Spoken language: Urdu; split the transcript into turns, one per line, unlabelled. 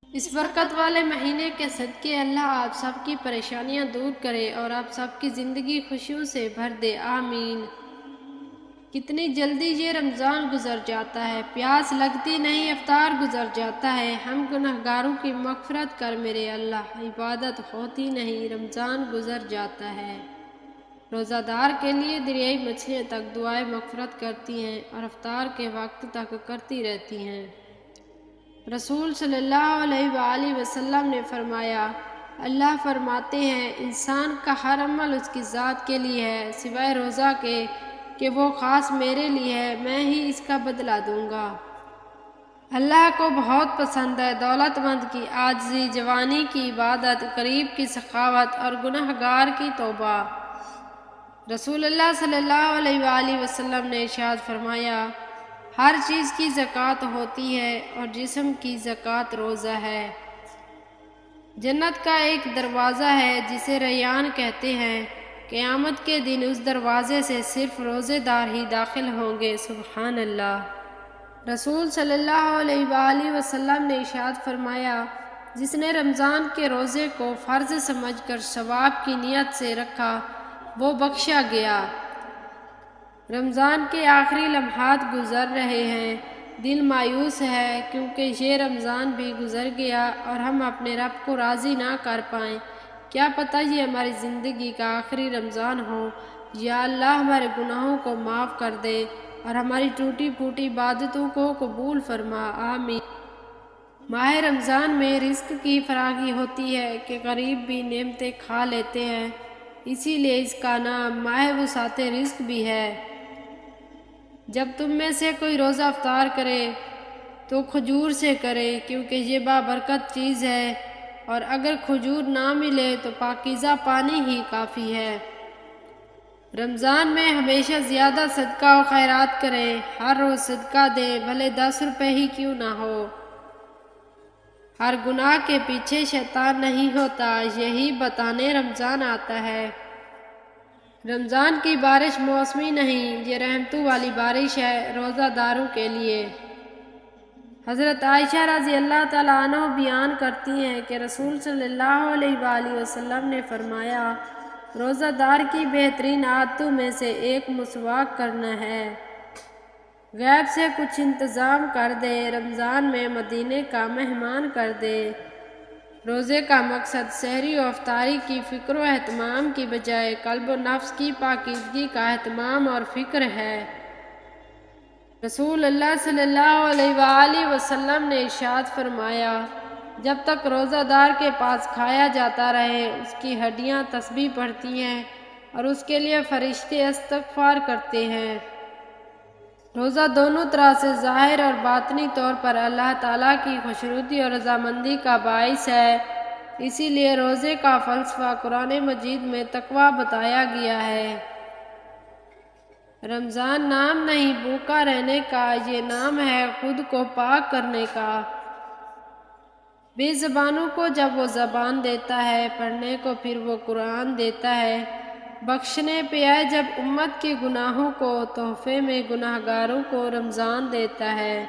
اس برکت والے مہینے کے صدقے اللہ آپ سب کی پریشانیاں دور کرے اور آپ سب کی زندگی خوشیوں سے بھر دے، آمین۔ کتنی جلدی یہ رمضان گزر جاتا ہے، پیاس لگتی نہیں افطار گزر جاتا ہے۔ ہم گنہگاروں کی مغفرت کر میرے اللہ، عبادت ہوتی نہیں رمضان گزر جاتا ہے۔ روزہ دار کے لیے دریائی مچھلیاں تک دعائیں مغفرت کرتی ہیں اور افطار کے وقت تک کرتی رہتی ہیں۔ رسول صلی اللہ علیہ وآلہ وسلم نے فرمایا، اللہ فرماتے ہیں انسان کا ہر عمل اس کی ذات کے لیے ہے سوائے روزہ کے کہ وہ خاص میرے لیے ہے، میں ہی اس کا بدلہ دوں گا۔ اللہ کو بہت پسند ہے دولت مند کی عاجزی، جوانی کی عبادت، غریب کی سخاوت اور گنہگار کی توبہ۔ رسول اللہ صلی اللہ علیہ وآلہ وسلم نے ارشاد فرمایا، ہر چیز کی زکوٰۃ ہوتی ہے اور جسم کی زکوٰۃ روزہ ہے۔ جنت کا ایک دروازہ ہے جسے ریان کہتے ہیں، قیامت کے دن اس دروازے سے صرف روزے دار ہی داخل ہوں گے، سبحان اللہ۔ رسول صلی اللہ علیہ وآلہ وسلم نے ارشاد فرمایا، جس نے رمضان کے روزے کو فرض سمجھ کر ثواب کی نیت سے رکھا وہ بخشا گیا۔ رمضان کے آخری لمحات گزر رہے ہیں، دل مایوس ہے کیونکہ یہ رمضان بھی گزر گیا اور ہم اپنے رب کو راضی نہ کر پائیں۔ کیا پتہ یہ ہماری زندگی کا آخری رمضان ہو۔ یا اللہ ہمارے گناہوں کو معاف کر دے اور ہماری ٹوٹی پھوٹی عبادتوں کو قبول فرما، آمین۔ ماہ رمضان میں رزق کی فراخی ہوتی ہے کہ غریب بھی نعمتیں کھا لیتے ہیں، اسی لیے اس کا نام ماہ وسعت رزق بھی ہے۔ جب تم میں سے کوئی روزہ افطار کرے تو کھجور سے کرے کیونکہ یہ بابرکت چیز ہے، اور اگر کھجور نہ ملے تو پاکیزہ پانی ہی کافی ہے۔ رمضان میں ہمیشہ زیادہ صدقہ و خیرات کریں، ہر روز صدقہ دیں بھلے 10 روپے ہی کیوں نہ ہو۔ ہر گناہ کے پیچھے شیطان نہیں ہوتا، یہی بتانے رمضان آتا ہے۔ رمضان کی بارش موسمی نہیں، یہ رحمتوں والی بارش ہے روزہ داروں کے لیے۔ حضرت عائشہ رضی اللہ تعالیٰ عنہ بیان کرتی ہیں کہ رسول صلی اللہ علیہ وآلہ وسلم نے فرمایا، روزہ دار کی بہترین عادتوں میں سے ایک مسواک کرنا ہے۔ غیب سے کچھ انتظام کر دے، رمضان میں مدینے کا مہمان کر دے۔ روزے کا مقصد سحری و افطاری کی فکر و اہتمام کی بجائے قلب و نفس کی پاکیزگی کا اہتمام اور فکر ہے۔ رسول اللہ صلی اللہ علیہ وآلہ وسلم نے ارشاد فرمایا، جب تک روزہ دار کے پاس کھایا جاتا رہے اس کی ہڈیاں تسبیح پڑھتی ہیں اور اس کے لیے فرشتے استغفار کرتے ہیں۔ روزہ دونوں طرح سے ظاہر اور باطنی طور پر اللہ تعالیٰ کی خوشنودی اور رضامندی کا باعث ہے، اسی لیے روزے کا فلسفہ قرآن مجید میں تقویٰ بتایا گیا ہے۔ رمضان نام نہیں بھوکا رہنے کا، یہ نام ہے خود کو پاک کرنے کا۔ بے زبانوں کو جب وہ زبان دیتا ہے، پڑھنے کو پھر وہ قرآن دیتا ہے، بخشنے پہ آئے جب امت کے گناہوں کو، تحفے میں گناہگاروں کو رمضان دیتا ہے۔